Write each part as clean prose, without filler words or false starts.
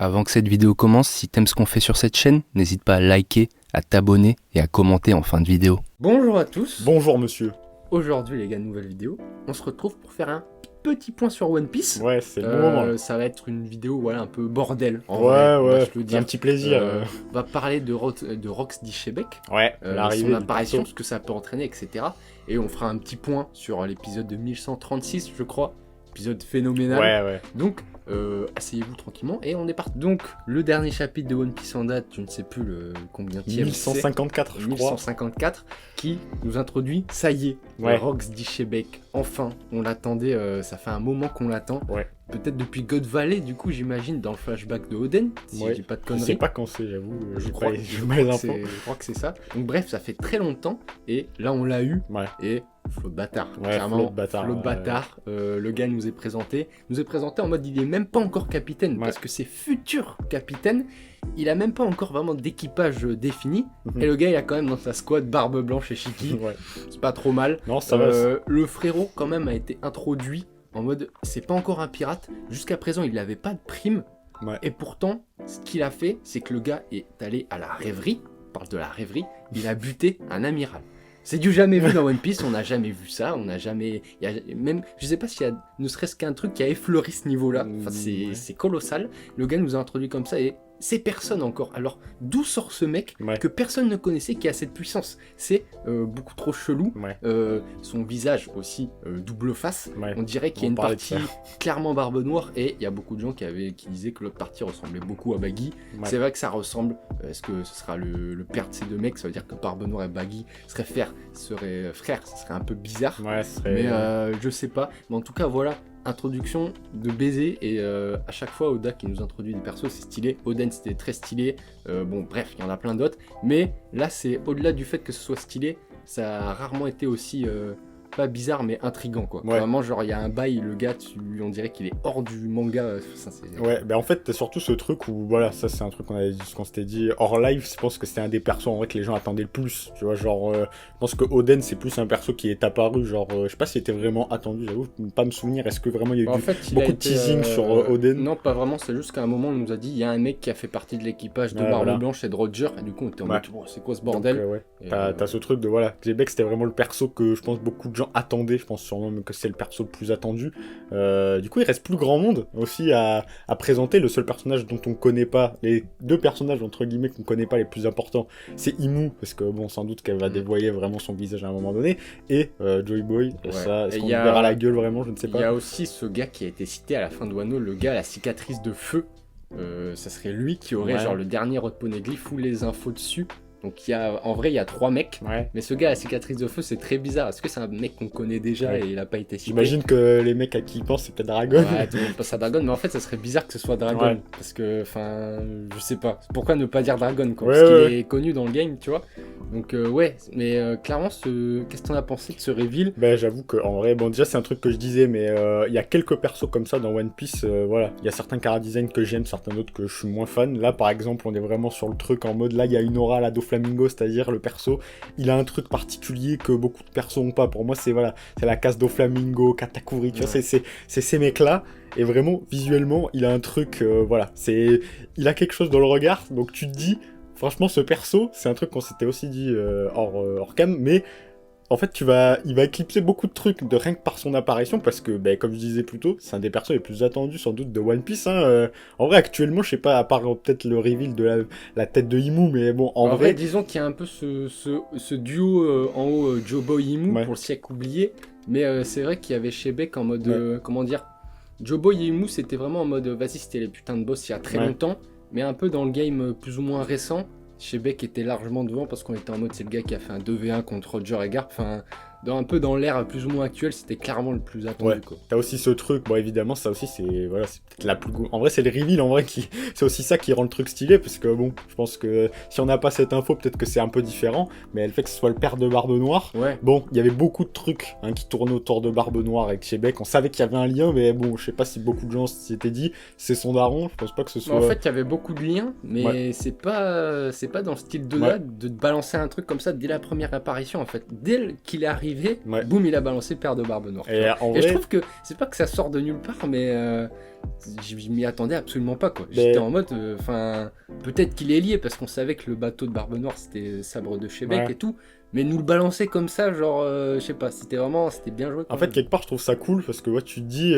Avant que cette vidéo commence, si t'aimes ce qu'on fait sur cette chaîne, n'hésite pas à liker, à t'abonner et à commenter en fin de vidéo. Bonjour à tous. Bonjour monsieur. Aujourd'hui les gars, nouvelle vidéo. On se retrouve pour faire un petit point sur One Piece. Ouais, c'est le bon moment. Là. Ça va être une vidéo voilà, un peu bordel. En ouais, vrai, on va ouais, se le c'est dire. un petit plaisir. On va parler de Rox d'Ishebek. Ouais, son apparition, ce que ça peut entraîner, etc. Et on fera un petit point sur l'épisode de 1136, je crois. Épisode phénoménal. Ouais. Donc, asseyez-vous tranquillement et on est parti. Donc, le dernier chapitre de One Piece en date, je ne sais plus le combienième 1154, je crois. 1154, qui nous introduit, ça y est, Rox d'Ishebek. Enfin, on l'attendait, ça fait un moment qu'on l'attend. Ouais. Peut-être depuis God Valley, du coup, j'imagine, dans le flashback de Oden, si je dis pas de conneries. Je sais pas quand c'est, j'avoue. Je crois que c'est ça. Donc, bref, ça fait très longtemps et là, on l'a eu. Ouais. Et flot de bâtard, ouais, clairement, flot de bâtard. Le gars nous est présenté en mode il est même pas encore capitaine, parce que c'est futur capitaine, il a même pas encore vraiment d'équipage défini, et le gars il a quand même dans sa squad Barbe Blanche et Shiki, c'est pas trop mal. Non, ça va. Le frérot quand même a été introduit en mode c'est pas encore un pirate, jusqu'à présent il n'avait pas de prime, et pourtant ce qu'il a fait c'est que le gars est allé à la rêverie, on parle de la rêverie, il a buté un amiral. C'est du jamais vu dans One Piece, on n'a jamais vu ça, on n'a jamais... même, je sais pas s'il y a ne serait-ce qu'un truc qui a effleuré ce niveau-là, enfin, c'est colossal. Le gars nous a introduit comme ça et c'est personne encore. Alors, d'où sort ce mec que personne ne connaissait qui a cette puissance? C'est beaucoup trop chelou, son visage aussi double face, on dirait qu'il y a une partie clairement barbe noire et il y a beaucoup de gens qui disaient que l'autre partie ressemblait beaucoup à Baggy. C'est vrai que ça ressemble, est-ce que ce sera le père de ces deux mecs? Ça veut dire que Barbe Noire et Baggy seraient frères, ça serait un peu bizarre, mais je sais pas. Mais en tout cas, voilà, introduction de baiser et à chaque fois Oda qui nous introduit des persos, c'est stylé. Oden c'était très stylé, bon bref, il y en a plein d'autres, mais là c'est au-delà du fait que ce soit stylé, ça a rarement été aussi pas bizarre mais intriguant quoi. Vraiment genre il y a un bail, le gars on dirait qu'il est hors du manga, ça, bah en fait t'as surtout ce truc où voilà, ça c'est un truc qu'on s'était dit hors live, je pense que c'était un des persos en vrai que les gens attendaient le plus, tu vois, genre je pense que Oden c'est plus un perso qui est apparu, genre je sais pas s'il était vraiment attendu, j'avoue pas me souvenir, est-ce que vraiment il y a eu beaucoup de teasing sur Oden? Non pas vraiment, c'est juste qu'à un moment on nous a dit il y a un mec qui a fait partie de l'équipage de Barbe Blanche et de Roger, et du coup on était en mode c'est quoi ce bordel? Donc, t'as ce truc de voilà, Ishebek c'était vraiment le perso que je pense beaucoup de gens attendaient, je pense sûrement même que c'est le perso le plus attendu. Du coup il reste plus grand monde aussi à présenter. Le seul personnage dont on connaît pas, les deux personnages entre guillemets qu'on connaît pas les plus importants, c'est Imu, parce que bon sans doute qu'elle va dévoiler vraiment son visage à un moment donné, et Joy Boy, ça, est-ce qu'on verra la gueule vraiment, je ne sais pas. Il y a aussi ce gars qui a été cité à la fin de Wano, le gars à la cicatrice de feu, ça serait lui qui aurait genre le dernier Rod Poneglyph ou les infos dessus. Donc en vrai il y a 3 mecs, mais ce gars à la cicatrice de feu c'est très bizarre. Est-ce que c'est un mec qu'on connaît déjà et il a pas été cité? J'imagine que les mecs à qui ils pensent c'est peut-être Dragon. Ouais, tout le monde pense à Dragon, mais en fait ça serait bizarre que ce soit Dragon, parce que enfin je sais pas, pourquoi ne pas dire Dragon quoi, parce qu'il est connu dans le game, tu vois. Donc mais clairement qu'est-ce que t'en as pensé de ce reveal? Bah j'avoue que en vrai, bon déjà c'est un truc que je disais, mais il y a quelques persos comme ça dans One Piece, voilà, il y a certains chara design que j'aime, certains d'autres que je suis moins fan. Là par exemple on est vraiment sur le truc en mode là il y a une aura là Doflamingo, c'est-à-dire le perso il a un truc particulier que beaucoup de persos ont pas. Pour moi c'est voilà, c'est la casse Doflamingo, Katakuri, tu vois, c'est ces mecs là. Et vraiment visuellement il a un truc, voilà, il a quelque chose dans le regard, donc tu te dis franchement ce perso c'est un truc qu'on s'était aussi dit hors cam, mais en fait il va éclipser beaucoup de trucs de rien que par son apparition, parce que comme je disais plus tôt, c'est un des persos les plus attendus sans doute de One Piece, hein. En vrai actuellement je sais pas, à part peut-être le reveal de la tête de Imu, mais bon en vrai disons qu'il y a un peu ce duo en haut, Joboy Imu pour le siècle oublié, mais c'est vrai qu'il y avait Ishebek en mode comment dire, Joboy et Imu c'était vraiment en mode vas-y c'était les putains de boss il y a très longtemps, mais un peu dans le game plus ou moins récent, Ishebek était largement devant parce qu'on était en mode c'est le gars qui a fait un 2v1 contre Roger et Garp, enfin un peu dans l'ère plus ou moins actuelle, c'était clairement le plus attendu quoi. T'as aussi ce truc, bon évidemment ça aussi c'est voilà, c'est peut-être la plus en vrai c'est le reveal en vrai qui c'est aussi ça qui rend le truc stylé, parce que bon je pense que si on n'a pas cette info peut-être que c'est un peu différent, mais le fait que ce soit le père de Barbe Noire, bon il y avait beaucoup de trucs qui tournaient autour de Barbe Noire avec Ishebek, on savait qu'il y avait un lien, mais bon je sais pas si beaucoup de gens s'y étaient dit c'est son daron, je pense pas que ce soit... En fait il y avait beaucoup de liens, mais c'est pas dans le style de là de balancer un truc comme ça dès la première apparition en fait, dès qu'il est arrivé arrivé, Ouais. boum, il a balancé paire de Barbe Noire. Et en Et je vrai, trouve que c'est pas que ça sort de nulle part, mais je m'y attendais absolument pas, quoi. Mais- J'étais en mode, enfin, peut-être qu'il est lié parce qu'on savait que le bateau de Barbe Noire c'était Sabre de Shebeck Ouais. et tout, mais nous le balancer comme ça, genre, je sais pas, c'était bien joué. en fait, quelque part, je trouve ça cool parce que ouais, tu te dis.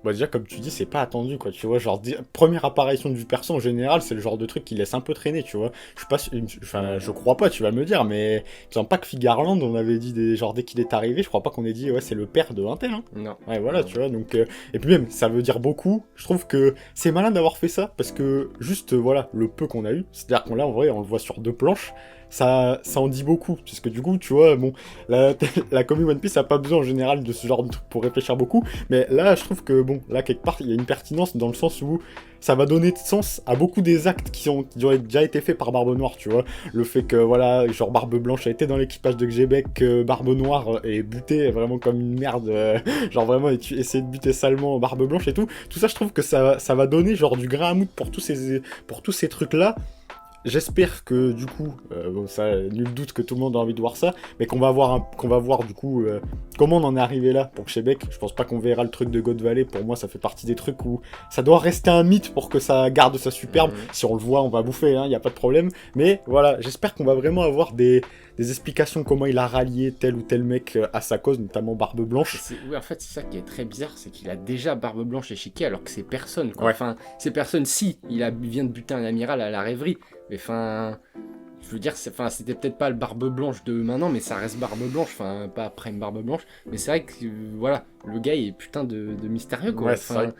Bah déjà, comme tu dis, c'est pas attendu, quoi. Tu vois, genre, première apparition du perso, en général, c'est le genre de truc qui laisse un peu traîner, tu vois. Je suis pas sûr- Enfin, je crois pas, tu vas me dire, mais... Il me semble pas que Figarland, on avait dit, genre, dès qu'il est arrivé, je crois pas qu'on ait dit, ouais, c'est le père de Intel, hein. Non. Ouais, voilà, tu vois, donc... Et puis même, ça veut dire beaucoup. Je trouve que c'est malin d'avoir fait ça, parce que, juste, voilà, le peu qu'on a eu, c'est-à-dire qu'on l'a, en vrai, on le voit sur 2 planches, ça en dit beaucoup, parce que du coup, tu vois, bon, la commu One Piece a pas besoin en général de ce genre de truc pour réfléchir beaucoup, mais là, je trouve que, bon, là, quelque part, il y a une pertinence dans le sens où ça va donner sens à beaucoup des actes qui ont déjà été faits par Barbe Noire, tu vois. Le fait que, voilà, genre Barbe Blanche a été dans l'équipage de Xebec, Barbe Noire est buté vraiment comme une merde, genre vraiment essayer de buter salement Barbe Blanche et tout. Tout ça, je trouve que ça va donner genre du grain à moudre pour tous ces trucs-là. J'espère que du coup, bon, ça, nul doute que tout le monde a envie de voir ça, mais qu'on va voir du coup comment on en est arrivé là pour Shebeck. Je pense pas qu'on verra le truc de God Valley. Pour moi, ça fait partie des trucs où ça doit rester un mythe pour que ça garde sa superbe. Si on le voit, on va bouffer, hein, y a pas de problème. Mais voilà, j'espère qu'on va vraiment avoir des explications comment il a rallié tel ou tel mec à sa cause, notamment Barbe Blanche. Oui, en fait, c'est ça qui est très bizarre, c'est qu'il a déjà Barbe Blanche et Chiquet alors que c'est personne, quoi. Ouais. Enfin, c'est personne, si, il vient de buter un amiral à la rêverie, mais enfin, je veux dire, c'était peut-être pas le Barbe Blanche de maintenant, mais ça reste Barbe Blanche, enfin, pas Prime Barbe Blanche, mais c'est vrai que, voilà, le gars il est putain de mystérieux, quoi. Ouais, c'est Enfin, vrai.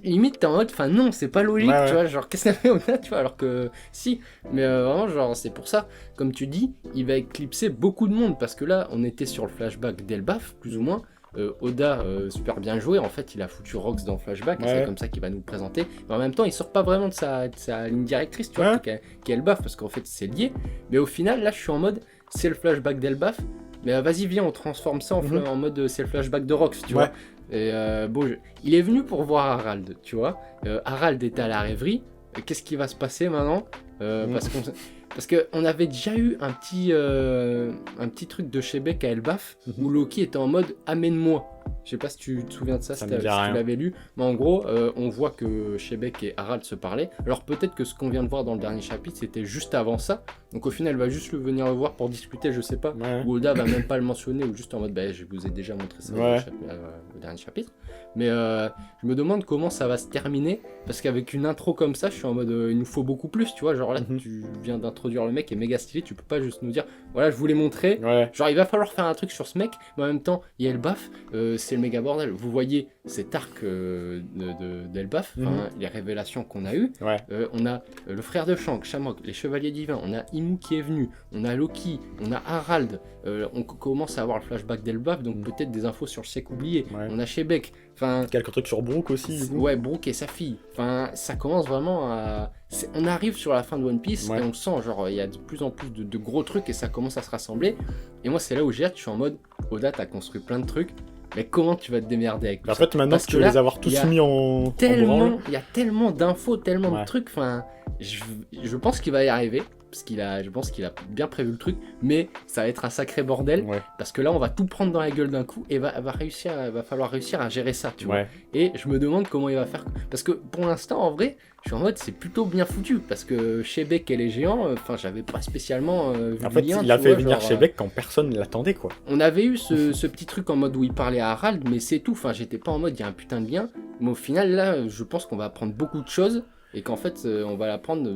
limite, t'es en mode, enfin, non, c'est pas logique, Ouais, tu vois, genre, qu'est-ce qu'elle fait au-delà, tu vois, alors que, si, mais vraiment, genre, c'est pour ça, comme tu dis, il va éclipser beaucoup de monde, parce que là, on était sur le flashback d'Elbaf, plus ou moins. Oda, super bien joué, en fait il a foutu Rox dans le flashback, et Ouais. c'est comme ça qu'il va nous le présenter, mais en même temps il sort pas vraiment de sa ligne directrice, tu vois, Ouais. qui est Elbaf, parce qu'en fait c'est lié, mais au final là je suis en mode c'est le flashback d'Elbaf, mais vas-y viens on transforme ça en mode c'est le flashback de Rox, tu Ouais. vois. Et bon, il est venu pour voir Harald, tu vois, Harald était à la rêverie, qu'est-ce qui va se passer maintenant? Parce qu'on avait déjà eu un petit truc de Shebeck à Elbaf où Loki était en mode amène-moi. Je sais pas si tu te souviens de ça, Ça si me dit tu rien. l'avais lu, mais en gros, on voit que Shebeck et Harald se parlaient. Alors peut-être que ce qu'on vient de voir dans le dernier chapitre, c'était juste avant ça. Donc au final, elle va juste venir le voir pour discuter, je sais pas. Ouais. Ou Oda va même pas le mentionner, ou juste en mode, bah, je vous ai déjà montré ça dans Ouais. le dernier chapitre. Mais je me demande comment ça va se terminer, parce qu'avec une intro comme ça, je suis en mode, il nous faut beaucoup plus, tu vois. Genre là, tu viens d'introduire le mec, qui est méga stylé, tu peux pas juste nous dire, voilà, je vous l'ai montré. Ouais. Genre, il va falloir faire un truc sur ce mec, mais en même temps, il y a Elbaf, c'est le méga bordel. Vous voyez cet arc d'Elbaf, les révélations qu'on a eues. Ouais. On a le frère de Shanks, Shamrock, les chevaliers divins, on a Imu qui est venu, on a Loki, on a Harald, on commence à avoir le flashback d'Elbaf, donc peut-être des infos sur le sec oublié. Ouais. On a Shebeck, enfin. Quelques trucs sur Brook aussi. Du coup. Ouais, Brook et sa fille. Enfin, ça commence vraiment à. On arrive sur la fin de One Piece et on le sent, genre, il y a de plus en plus de gros trucs et ça commence à se rassembler. Et moi, c'est là où j'ai hâte, je suis en mode, Oda, t'as construit plein de trucs, mais comment tu vas te démerder avec tout En ça? fait, maintenant Parce que tu que veux là, les avoir tous mis en branle. Il y a tellement d'infos, tellement Ouais. de trucs, enfin, je pense qu'il va y arriver. Parce je pense qu'il a bien prévu le truc, mais ça va être un sacré bordel, Ouais. parce que là on va tout prendre dans la gueule d'un coup et va falloir réussir à gérer ça, tu vois. Ouais. Et je me demande comment il va faire, parce que pour l'instant en vrai, je suis en mode c'est plutôt bien foutu, parce que Shebeck et les géants, enfin j'avais pas spécialement vu En le fait, lien, il a tu fait vois, venir genre, Shebeck quand personne ne l'attendait, quoi. on avait eu ce petit truc en mode où il parlait à Harald, mais c'est tout, enfin j'étais pas en mode il y a un putain de lien, mais au final là je pense qu'on va apprendre beaucoup de choses. Et qu'en fait, on va l'apprendre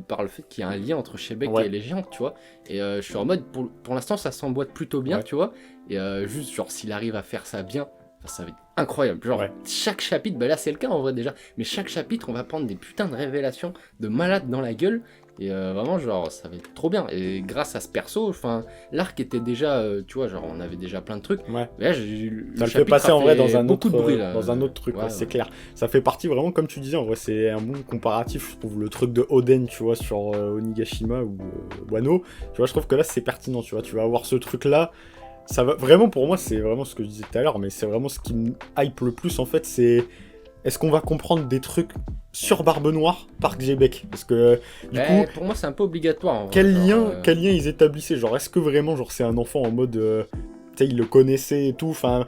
par le fait qu'il y a un lien entre Shebeck et les géants, tu vois. Et je suis en mode, pour l'instant, ça s'emboîte plutôt bien, tu vois. Et juste, genre, s'il arrive à faire ça bien, ça va être incroyable. Genre, chaque chapitre, bah là, c'est le cas en vrai déjà, mais chaque chapitre, on va prendre des putains de révélations de malades dans la gueule. Et vraiment, genre, ça va être trop bien. Et grâce à ce perso, enfin, l'arc était déjà, tu vois, genre, on avait déjà plein de trucs. Ouais. Mais là, ça le fait passer en vrai dans un autre, bruit, dans un autre truc, c'est clair. Ça fait partie vraiment, comme tu disais, en vrai, c'est un bon comparatif. Je trouve le truc de Oden, tu vois, sur Onigashima ou Wano. Tu vois, je trouve que là, c'est pertinent, tu vois. Tu vas avoir ce truc-là. Ça va vraiment, pour moi, c'est vraiment ce que je disais tout à l'heure, mais c'est vraiment ce qui me hype le plus, en fait, c'est. Est-ce qu'on va comprendre des trucs sur Barbe Noire par Xebec? Parce que du coup, pour moi, c'est un peu obligatoire. En quel vrai, lien ils établissaient? Genre, est-ce que vraiment, genre, c'est un enfant en mode sais, il le connaissait et tout, enfin...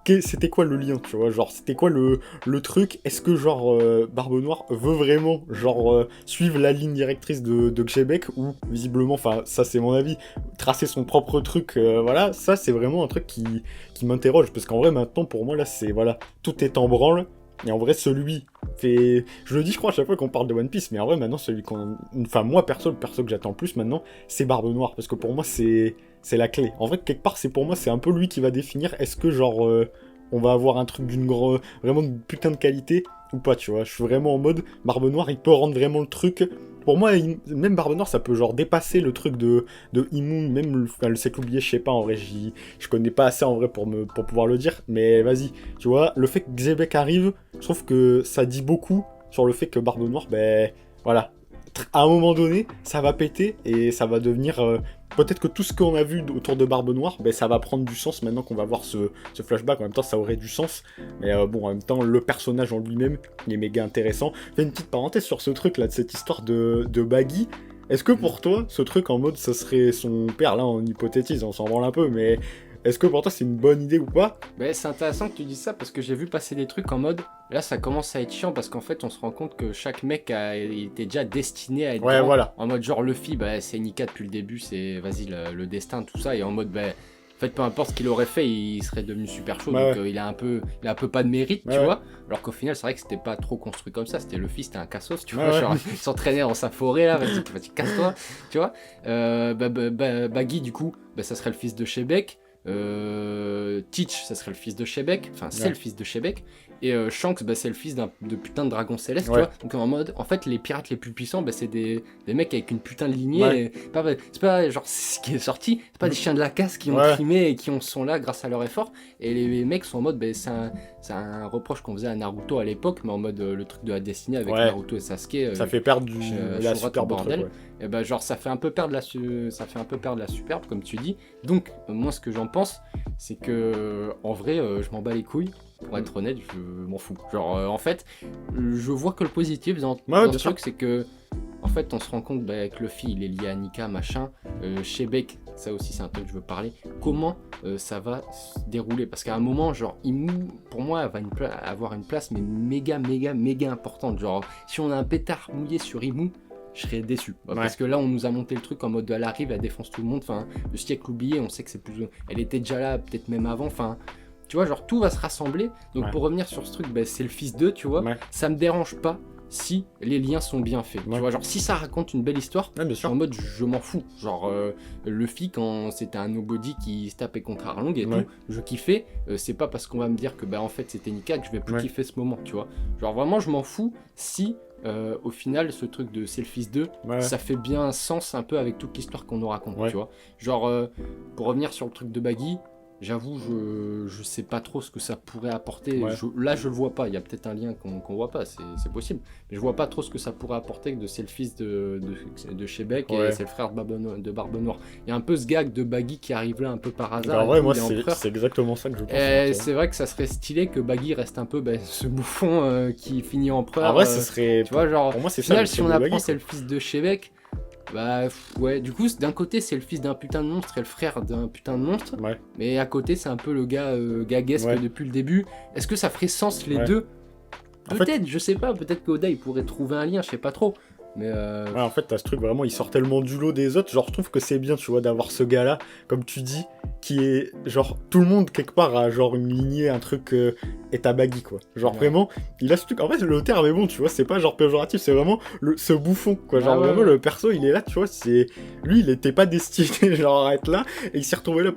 C'était quoi le lien, tu vois, genre c'était quoi le truc, est-ce que genre Barbe Noire veut vraiment genre suivre la ligne directrice de Xebec ou visiblement, enfin ça c'est mon avis, tracer son propre truc, voilà, ça c'est vraiment un truc qui m'interroge, parce qu'en vrai maintenant pour moi là c'est, voilà, tout est en branle, et en vrai celui fait, je le dis je crois à chaque fois qu'on parle de One Piece, mais en vrai maintenant celui enfin moi le perso que j'attends le plus maintenant, c'est Barbe Noire, parce que pour moi c'est la clé. En vrai, quelque part, c'est pour moi, c'est un peu lui qui va définir est-ce que, genre, on va avoir un truc vraiment de putain de qualité ou pas, tu vois. Je suis vraiment en mode, Barbe Noire, il peut rendre vraiment le truc. Pour moi, même Barbe Noire, ça peut, genre, dépasser le truc de Imoun, même le sec oublié, je sais pas, en vrai, je connais pas assez, en vrai, pour pouvoir le dire, mais vas-y, tu vois, le fait que Xebec arrive, je trouve que ça dit beaucoup sur le fait que Barbe Noire, ben, voilà, à un moment donné, ça va péter et ça va devenir... peut-être que tout ce qu'on a vu autour de Barbe Noire, ben, ça va prendre du sens maintenant qu'on va voir ce flashback. En même temps, ça aurait du sens. Mais bon, en même temps, le personnage en lui-même, il est méga intéressant. Je fais une petite parenthèse sur ce truc-là, de cette histoire de Baggy. Est-ce que pour toi, ce truc en mode, ça serait son père, là, on hypothétise, on s'en branle un peu, mais... Est-ce que pour toi c'est une bonne idée ou pas? Bah, c'est intéressant que tu dises ça parce que j'ai vu passer des trucs en mode là ça commence à être chiant parce qu'en fait on se rend compte que chaque mec il était déjà destiné à être ouais, grand. Voilà. En mode genre Luffy bah, c'est Nika depuis le début, c'est vas-y le destin tout ça, et en mode bah, en fait peu importe ce qu'il aurait fait il serait devenu super chaud, donc il a un peu pas de mérite, tu vois, alors qu'au final c'est vrai que c'était pas trop construit comme ça, c'était Luffy, c'était un cassos, tu vois, genre il s'entraînait dans sa forêt là, vas-y casse-toi, tu vois. Baggy du coup bah, ça serait le fils de Shebec. Teach ça serait le fils de Shebec, enfin c'est le fils de Shebec, et Shanks bah, c'est le fils de putain de dragon céleste, tu vois, donc en mode en fait les pirates les plus puissants bah, c'est des mecs avec une putain de lignée, et c'est pas genre ce qui est sorti, c'est pas des chiens de la casse qui ont trimé et qui sont là grâce à leur effort, et les mecs sont en mode bah, c'est un reproche qu'on faisait à Naruto à l'époque, mais en mode le truc de la destinée avec Naruto et Sasuke, ça fait perdre la superbe bordel, truc, et bah genre ça fait un peu perdre la superbe comme tu dis. Donc moi ce que j'en pense c'est que en vrai je m'en bats les couilles, pour être honnête, je m'en fous, genre en fait je vois que le positif dans ce truc, c'est que en fait on se rend compte bah, que Luffy il est lié à Nika machin, Shebec ça aussi c'est un truc que je veux parler, comment ça va se dérouler, parce qu'à un moment genre Imu pour moi va avoir une place mais méga importante, genre si on a un pétard mouillé sur Imu je serais déçu, parce que là on nous a monté le truc en mode elle arrive, elle défonce tout le monde, enfin le siècle oublié, on sait que c'est plus, elle était déjà là peut-être même avant, enfin tu vois, genre tout va se rassembler, donc pour revenir sur ce truc, bah, c'est le fils d'eux, tu vois, ça me dérange pas si les liens sont bien faits, tu vois, genre si ça raconte une belle histoire, en mode je m'en fous, genre Luffy quand c'était un nobody qui se tapait contre Arlong et tout, je kiffais, c'est pas parce qu'on va me dire que bah en fait c'était Nika que je vais plus kiffer ce moment, tu vois, genre vraiment je m'en fous si au final ce truc de c'est le fils d'eux, ça fait bien sens un peu avec toute l'histoire qu'on nous raconte, tu vois, genre pour revenir sur le truc de Baggy, j'avoue, je sais pas trop ce que ça pourrait apporter. Là, je le vois pas. Il y a peut-être un lien qu'on voit pas, c'est possible. Mais je vois pas trop ce que ça pourrait apporter que c'est le fils de Shebec et c'est le frère de Barbe Noire. Il y a un peu ce gag de Baggy qui arrive là un peu par hasard. Alors, moi, c'est exactement ça que je pense. C'est vrai que ça serait stylé que Baggy reste un peu ce bouffon qui finit empereur. En vrai, ce serait. Tu vois, genre, pour moi, c'est au final, ça, si on apprend c'est le fils de Shebec. Bah ouais, du coup d'un côté c'est le fils d'un putain de monstre et le frère d'un putain de monstre, mais à côté c'est un peu le gars gaguesque depuis le début. Est-ce que ça ferait sens les deux? Peut-être, je sais pas, peut-être qu'Oda il pourrait trouver un lien, je sais pas trop. Mais en fait t'as ce truc vraiment, il sort tellement du lot des autres, genre je trouve que c'est bien, tu vois, d'avoir ce gars là, comme tu dis, qui est genre tout le monde quelque part a genre une lignée, un truc est à Baggy quoi, genre vraiment il a ce truc, en fait le terme est bon, tu vois, c'est pas genre péjoratif, c'est vraiment ce bouffon quoi, genre vraiment le perso il est là, tu vois, c'est lui il était pas destiné genre à être là et il s'est retrouvé là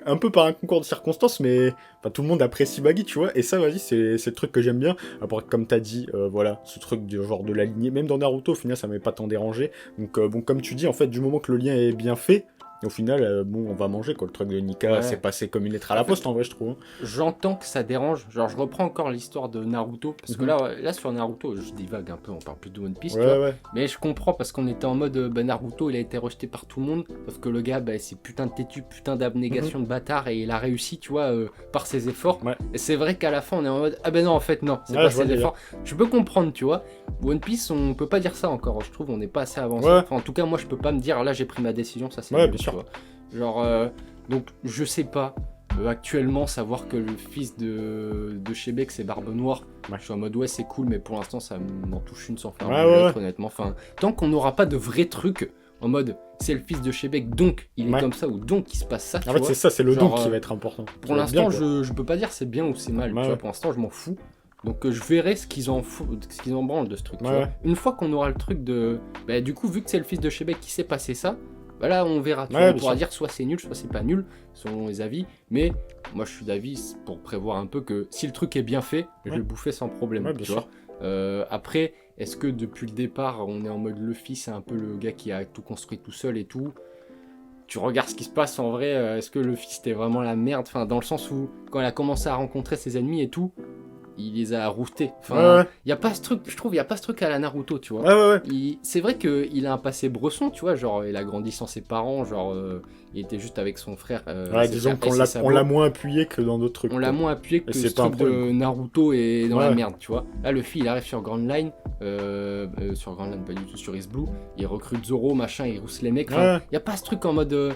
un peu par un concours de circonstances, mais enfin tout le monde apprécie Baggy, tu vois, et ça vas-y c'est le truc que j'aime bien. Après comme t'as dit voilà, ce truc du genre de la lignée, même dans Naruto au final ça m'avait pas tant dérangé, donc bon comme tu dis en fait du moment que le lien est bien fait, au final, bon, on va manger quoi. Le truc de Nika, c'est passé comme une lettre à la poste en vrai, je trouve. J'entends que ça dérange. Genre, je reprends encore l'histoire de Naruto. Parce que là, sur Naruto, je divague un peu, on parle plus de One Piece. Tu vois, mais je comprends parce qu'on était en mode Naruto, il a été rejeté par tout le monde. Parce que le gars, c'est putain de têtu, putain d'abnégation de bâtard. Et il a réussi, tu vois, par ses efforts. Et c'est vrai qu'à la fin, on est en mode ah ben non, en fait, non, c'est pas ses efforts. Je peux comprendre, tu vois. One Piece, on peut pas dire ça encore. Je trouve, on n'est pas assez avancé. Enfin, en tout cas, moi, je peux pas me dire là, j'ai pris ma décision, ça c'est bien sûr. Genre, donc je sais pas. actuellement, savoir que le fils de Shebeck c'est Barbe Noire, je suis en mode ouais c'est cool, mais pour l'instant ça m'en touche une sans faire l'autre, honnêtement. Enfin, tant qu'on n'aura pas de vrais trucs en mode c'est le fils de Shebeck donc il est comme ça ou donc il se passe ça. En fait, c'est ça, c'est le donc qui va être important. Pour l'instant, je peux pas dire c'est bien ou c'est mal. Tu vois, pour l'instant, je m'en fous. Donc je verrai ce qu'ils en branlent de ce truc. Une fois qu'on aura le truc de, du coup vu que c'est le fils de Shebeck qui s'est passé ça, là on verra. On pourra dire soit c'est nul, soit c'est pas nul selon les avis. Mais moi je suis d'avis pour prévoir un peu que si le truc est bien fait, je vais le bouffer sans problème. Tu vois. Après, est-ce que depuis le départ on est en mode Luffy c'est un peu le gars qui a tout construit tout seul et tout? Tu regardes ce qui se passe en vrai, est-ce que Luffy c'était vraiment la merde? Enfin, dans le sens où quand il a commencé à rencontrer ses ennemis et tout, il les a roustés. Enfin, y a pas ce truc, je trouve, il y a pas ce truc à la Naruto, tu vois. C'est vrai qu'il a un passé bresson, tu vois, genre il a grandi sans ses parents, genre il était juste avec son frère. Disons qu'on l'a moins appuyé que dans d'autres trucs. On l'a moins appuyé que ce truc de Naruto et dans la merde, tu vois. Là, Luffy, il arrive sur Grand Line, sur Grand Line, pas du tout, sur East Blue, il recrute Zoro, machin, il rousse les mecs. Enfin, y a pas ce truc en mode.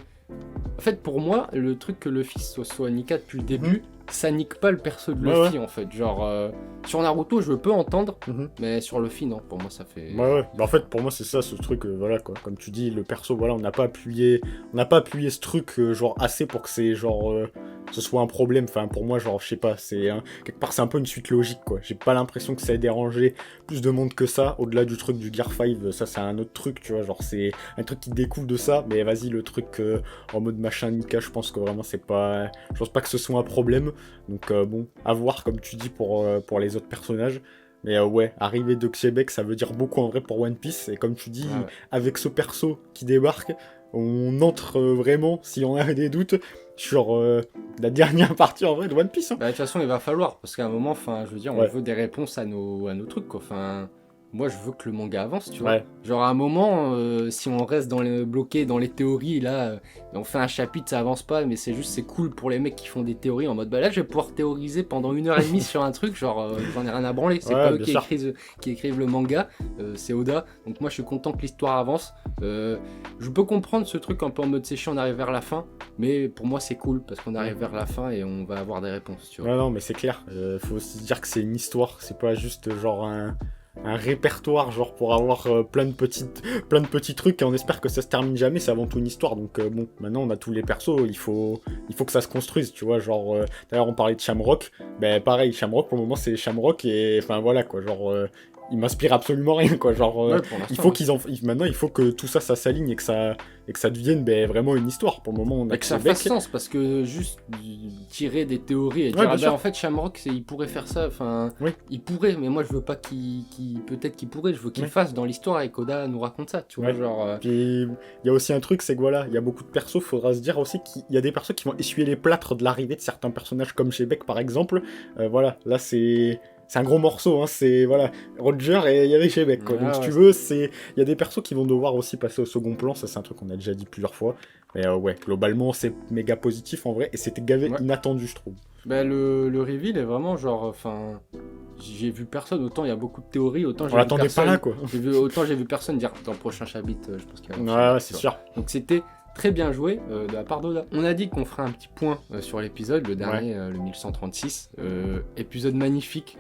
En fait, pour moi, le truc que Luffy soit Nika depuis le début, ça nique pas le perso de Luffy en fait. Genre, sur Naruto, je peux entendre, mais sur Luffy, non. Pour moi, ça fait. En fait, pour moi, c'est ça, ce truc, voilà quoi. Comme tu dis, le perso, voilà, on n'a pas appuyé ce truc, genre, assez pour que c'est genre. Ce soit un problème. Enfin, pour moi, genre, je sais pas, quelque part, c'est un peu une suite logique quoi. J'ai pas l'impression que ça ait dérangé plus de monde que ça. Au-delà du truc du Gear 5, ça, c'est un autre truc, tu vois. Genre, c'est un truc qui découle de ça, mais vas-y, le truc en mode machin Nika, je pense que vraiment, c'est pas. Je pense pas que ce soit un problème. Donc bon, à voir comme tu dis pour les autres personnages. Mais arriver de Shebeck, ça veut dire beaucoup en vrai pour One Piece. Et comme tu dis, avec ce perso qui débarque, on entre vraiment, si on a des doutes, sur la dernière partie en vrai de One Piece. De toute façon, il va falloir, parce qu'à un moment, je veux dire, on veut des réponses à nos trucs, quoi. Enfin, moi, je veux que le manga avance, tu vois. Genre, à un moment, si on reste bloqué dans les théories, là, on fait un chapitre, ça avance pas, mais c'est cool pour les mecs qui font des théories en mode, là, je vais pouvoir théoriser pendant 1h30 sur un truc, genre, j'en ai rien à branler. C'est pas eux qui écrivent le manga, c'est Oda. Donc, moi, je suis content que l'histoire avance. Je peux comprendre ce truc un peu en mode séché, on arrive vers la fin, mais pour moi, c'est cool, parce qu'on arrive vers la fin et on va avoir des réponses, tu vois. Non, mais c'est clair. Faut aussi dire que c'est une histoire, c'est pas juste genre un répertoire genre pour avoir plein de petits trucs et on espère que ça se termine jamais, c'est avant tout une histoire. Donc bon, maintenant on a tous les persos, il faut que ça se construise, tu vois. Genre d'ailleurs on parlait de Shamrock, pareil, Shamrock pour le moment c'est Shamrock et enfin voilà quoi, genre il m'inspire absolument rien quoi, genre maintenant il faut que tout ça s'aligne et que ça devienne vraiment une histoire. Pour le moment on a que ça fasse sens, parce que juste tirer des théories et dire en fait Shamrock il pourrait faire ça, enfin il pourrait, mais moi je veux pas peut-être qu'il pourrait, je veux qu'il fasse dans l'histoire et qu'Oda nous raconte ça, tu vois. Genre puis il y a aussi un truc, c'est que voilà, il y a beaucoup de persos, faudra se dire aussi qu'il y a des persos qui vont essuyer les plâtres de l'arrivée de certains personnages comme Shebeck par exemple. Voilà, là c'est un gros morceau, hein, c'est voilà, Roger et il y avait Shebeck quoi. Donc si tu veux, il y a des persos qui vont devoir aussi passer au second plan, ça c'est un truc qu'on a déjà dit plusieurs fois. Mais globalement c'est méga positif en vrai et c'était gavé inattendu je trouve. Le reveal est vraiment genre, enfin, j'ai vu personne, autant il y a beaucoup de théories, autant on l'attendait pas là quoi. Autant j'ai vu personne dire dans le prochain chapitre, je pense qu'il y a c'est sûr. Donc c'était très bien joué de la part d'Oda. On a dit qu'on ferait un petit point sur l'épisode, le dernier, le 1136. Épisode magnifique.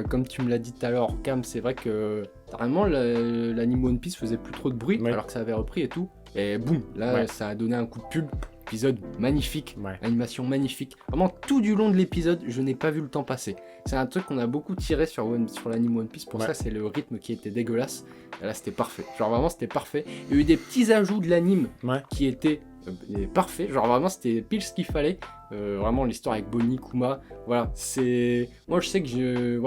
Comme tu me l'as dit tout à l'heure, Cam, c'est vrai que vraiment l'anime One Piece faisait plus trop de bruit alors que ça avait repris et tout. Et boum, là ça a donné un coup de pub. Épisode magnifique, animation magnifique. Vraiment tout du long de l'épisode, je n'ai pas vu le temps passer. C'est un truc qu'on a beaucoup tiré sur l'anime One Piece. Pour ça, c'est le rythme qui était dégueulasse. Et là, c'était parfait. Genre vraiment, c'était parfait. Il y a eu des petits ajouts de l'anime qui étaient parfaits. Genre vraiment, c'était pile ce qu'il fallait. Vraiment l'histoire avec Bonnie, Kuma, voilà, c'est... Moi je sais que je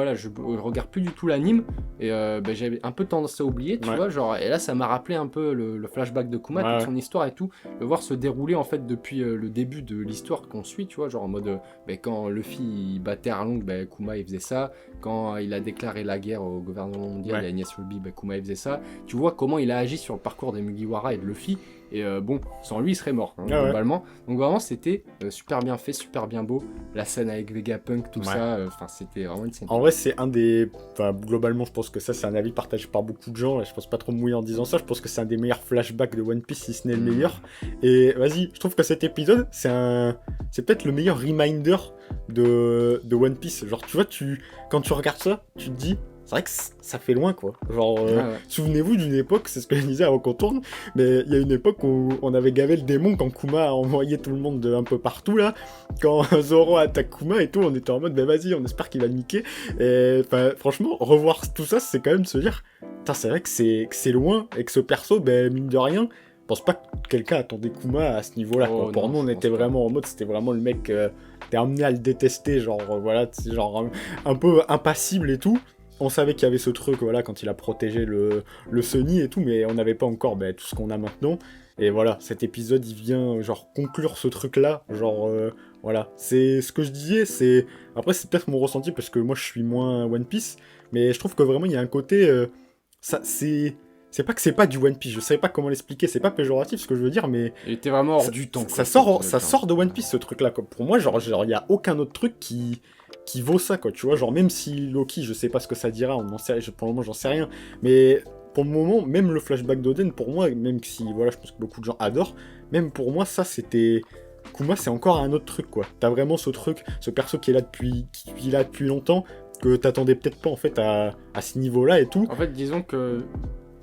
regarde plus du tout l'anime et j'avais un peu tendance à oublier, tu vois, genre, et là ça m'a rappelé un peu le flashback de Kuma, toute son histoire et tout, le voir se dérouler en fait depuis le début de l'histoire qu'on suit, tu vois, genre en mode, quand Luffy il battait Arlong, Kuma il faisait ça, quand il a déclaré la guerre au gouvernement mondial et à Enies Lobby, Kuma il faisait ça, tu vois comment il a agi sur le parcours des Mugiwara et de Luffy, et sans lui il serait mort, globalement, donc vraiment c'était super bien bien fait, super bien beau. La scène avec Vegapunk, tout ça, c'était vraiment une scène. En vrai, c'est un des... Enfin, globalement, je pense que ça, c'est un avis partagé par beaucoup de gens, et je pense pas trop me mouiller en disant ça, je pense que c'est un des meilleurs flashbacks de One Piece, si ce n'est le meilleur. Et vas-y, je trouve que cet épisode, c'est peut-être le meilleur reminder de One Piece. Genre, tu vois, quand tu regardes ça, tu te dis... C'est vrai que ça fait loin, quoi. Genre, souvenez-vous d'une époque, c'est ce que je disais avant qu'on tourne, mais il y a une époque où on avait gavé le démon quand Kuma a envoyé tout le monde de un peu partout, là. Quand Zoro attaque Kuma et tout, on était en mode, vas-y, on espère qu'il va le niquer. Et franchement, revoir tout ça, c'est quand même de se dire, putain, c'est vrai que c'est loin, et que ce perso, mine de rien, je pense pas que quelqu'un attendait Kuma à ce niveau-là. Oh, pour nous, on était vraiment en mode, c'était vraiment le mec, t'es amené à le détester, genre, genre un peu impassible et tout. On savait qu'il y avait ce truc, quand il a protégé le Sunny et tout, mais on n'avait pas encore tout ce qu'on a maintenant. Et voilà, cet épisode, il vient, genre, conclure ce truc-là. Genre, c'est ce que je disais, Après, c'est peut-être mon ressenti, parce que moi, je suis moins One Piece, mais je trouve que vraiment, il y a un côté... C'est pas que c'est pas du One Piece, je savais pas comment l'expliquer, c'est pas péjoratif ce que je veux dire, mais... Il était vraiment hors du temps. Ça sort de One Piece, ce truc-là, quoi. Pour moi, genre, il y a aucun autre truc qui vaut ça, quoi, tu vois, genre, même si Loki, je sais pas ce que ça dira, pour le moment, j'en sais rien, mais pour le moment, même le flashback d'Oden, pour moi, même si, je pense que beaucoup de gens adorent, même pour moi, ça, c'était... Kuma, c'est encore un autre truc, quoi. T'as vraiment ce truc, ce perso qui est là depuis longtemps, que t'attendais peut-être pas, en fait, à ce niveau-là et tout. En fait, disons que...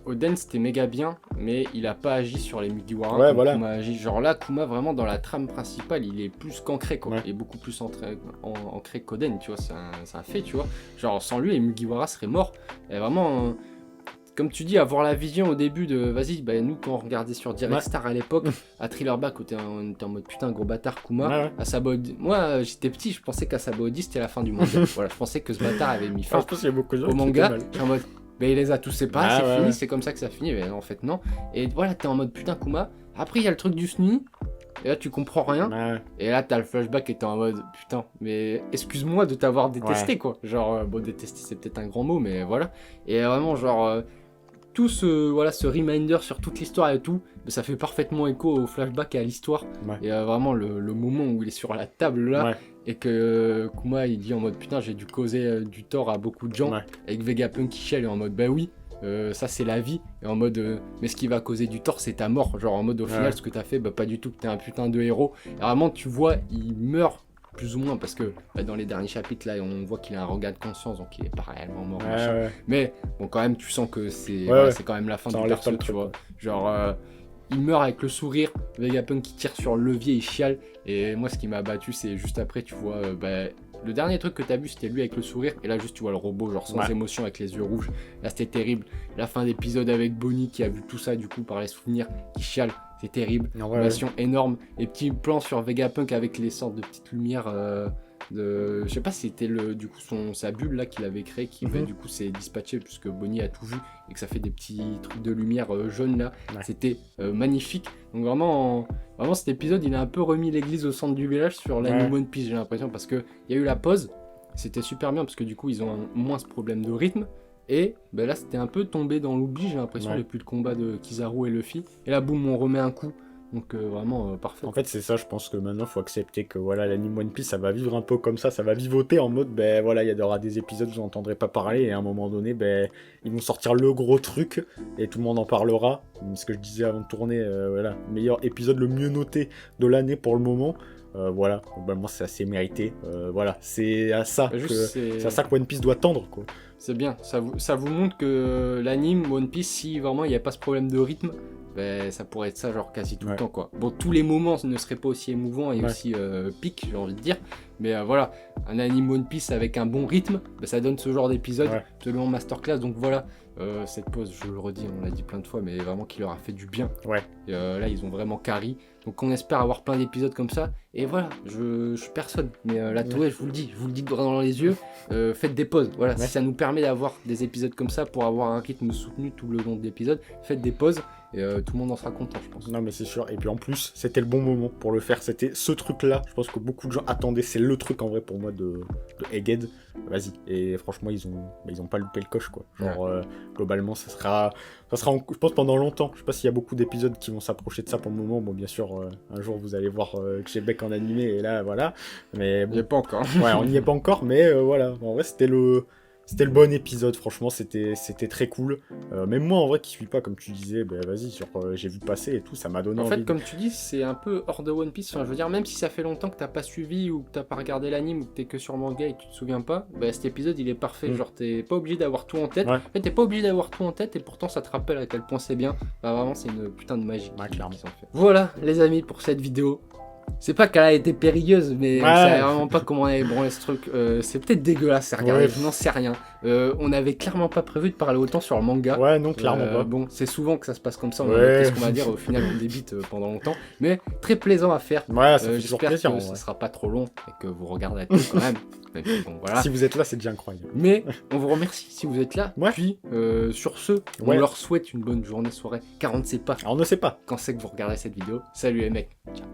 Oden c'était méga bien, mais il a pas agi sur les Mugiwara comme Kuma a agi. Genre là, Kuma vraiment dans la trame principale, il est plus qu'ancré quoi. Il est beaucoup plus ancré qu'Oden, tu vois, c'est un fait, tu vois. Genre sans lui, les Mugiwara seraient morts. Et vraiment, comme tu dis, avoir la vision au début de, nous quand on regardait sur Direct Star à l'époque, à Thriller Back, on était en mode putain gros bâtard Kuma, Asaba Odi. Moi j'étais petit, je pensais qu'Asaba Odi c'était la fin du manga. Voilà, je pensais que ce bâtard avait mis fin au manga. J'étais en mode il les a tous séparés, c'est fini, c'est comme ça que ça finit. Mais en fait, non. Et voilà, t'es en mode putain, Kuma. Après, il y a le truc du Sunny. Et là, tu comprends rien. Et là, t'as le flashback et t'es en mode putain, mais excuse-moi de t'avoir détesté, quoi. Genre, détester, c'est peut-être un grand mot, mais voilà. Et vraiment, genre, tout ce reminder sur toute l'histoire et tout, ça fait parfaitement écho au flashback et à l'histoire. Et vraiment, le moment où il est sur la table là. Et que Kuma il dit en mode putain j'ai dû causer du tort à beaucoup de gens, avec Vegapunk qui chiale et en mode oui ça c'est la vie, et en mode mais ce qui va causer du tort c'est ta mort, genre en mode au final ce que t'as fait pas du tout, que t'es un putain de héros. Et vraiment tu vois il meurt plus ou moins parce que dans les derniers chapitres là on voit qu'il a un regain de conscience, donc il est pas réellement mort mais bon quand même tu sens que c'est quand même la fin du perso, tu vois, genre il meurt avec le sourire, Vegapunk qui tire sur le levier, il chiale. Et moi, ce qui m'a battu, c'est juste après, tu vois, le dernier truc que t'as vu, c'était lui avec le sourire. Et là, juste, tu vois le robot, genre sans émotion, avec les yeux rouges. Là, c'était terrible. La fin d'épisode avec Bonnie qui a vu tout ça, du coup, par les souvenirs, qui chiale. C'est terrible. Animation énorme. Et petit plan sur Vegapunk avec les sortes de petites lumières... je sais pas si c'était du coup sa bulle là qu'il avait créé qui du coup s'est dispatché puisque Bonnie a tout vu et que ça fait des petits trucs de lumière jaune là. C'était magnifique. Donc vraiment cet épisode il a un peu remis l'église au centre du village sur l'anime One Piece, j'ai l'impression, parce que il y a eu la pause, c'était super bien parce que du coup ils ont moins ce problème de rythme. Et là c'était un peu tombé dans l'oubli, j'ai l'impression, depuis le combat de Kizaru et Luffy. Et là boum, on remet un coup. Donc vraiment parfait. En fait c'est ça, je pense que maintenant faut accepter que l'anime One Piece ça va vivre un peu comme ça va vivoter en mode il y aura des épisodes où vous n'entendrez pas parler et à un moment donné ils vont sortir le gros truc et tout le monde en parlera. Ce que je disais avant de tourner, meilleur épisode, le mieux noté de l'année pour le moment. Globalement c'est assez mérité. C'est à ça que One Piece doit tendre, quoi. C'est bien, ça vous montre que l'anime One Piece, si vraiment il n'y a pas ce problème de rythme, ça pourrait être ça genre quasi tout le temps, quoi. Bon, tous les moments ne seraient pas aussi émouvants et aussi piques, j'ai envie de dire, mais un anime One Piece avec un bon rythme, ça donne ce genre d'épisode, absolument masterclass. Donc voilà, cette pause, je le redis, on l'a dit plein de fois, mais vraiment qui leur a fait du bien. Et là ils ont vraiment carry, donc on espère avoir plein d'épisodes comme ça. Et voilà, je suis personne, mais la Toei, je vous le dis droit dans les yeux, faites des pauses. Voilà, si ça nous permet d'avoir des épisodes comme ça pour avoir un rythme soutenu tout le long de l'épisode, faites des pauses. Et tout le monde en sera content, je pense. Non mais c'est sûr, et puis en plus c'était le bon moment pour le faire, c'était ce truc là, je pense que beaucoup de gens attendaient, c'est le le truc en vrai pour moi de Egghead. Vas-y. Et franchement, ils ont pas loupé le coche, quoi. Genre, globalement, ça sera je pense, pendant longtemps. Je sais pas s'il y a beaucoup d'épisodes qui vont s'approcher de ça pour le moment. Bon, bien sûr, un jour, vous allez voir Québec en animé, et là, voilà. Mais bon, Il n'y est pas encore. ouais, on n'y est pas encore, mais voilà. En vrai, c'était le bon épisode, franchement, c'était très cool. Même moi, en vrai, qui suis pas, comme tu disais, ben vas-y, j'ai vu passer et tout, ça m'a donné En envie. fait, comme tu dis, c'est un peu hors de One Piece. Enfin, je veux dire, même si ça fait longtemps que t'as pas suivi ou que t'as pas regardé l'anime ou que t'es que sur manga et que tu te souviens pas, bah, cet épisode il est parfait. Genre, t'es pas obligé d'avoir tout en tête. Ouais. En fait, t'es pas obligé d'avoir tout en tête et pourtant ça te rappelle à quel point c'est bien. Bah, vraiment, c'est une putain de magie Ouais, qu'ils clairement. ont fait. Voilà, les amis, pour cette vidéo. C'est pas qu'elle a été périlleuse, mais on savait vraiment pas comment on avait branlé ce truc. C'est peut-être dégueulasse à regarder, je n'en sais rien. On avait clairement pas prévu de parler autant sur le manga. Ouais, non, clairement pas. Bon, c'est souvent que ça se passe comme ça, on a ce qu'on va dire, au final on débite pendant longtemps. Mais très plaisant à faire. Ouais, ça fait toujours J'espère plaisir. que ça sera pas trop long et que vous regarderez tout quand même. Mais bon, voilà. Si vous êtes là, c'est déjà incroyable. Mais on vous remercie si vous êtes là. Ouais. Puis, sur ce, on leur souhaite une bonne journée, soirée, car on ne sait pas Alors, on ne sait pas. quand c'est que vous regardez cette vidéo. Salut les mecs. Ciao.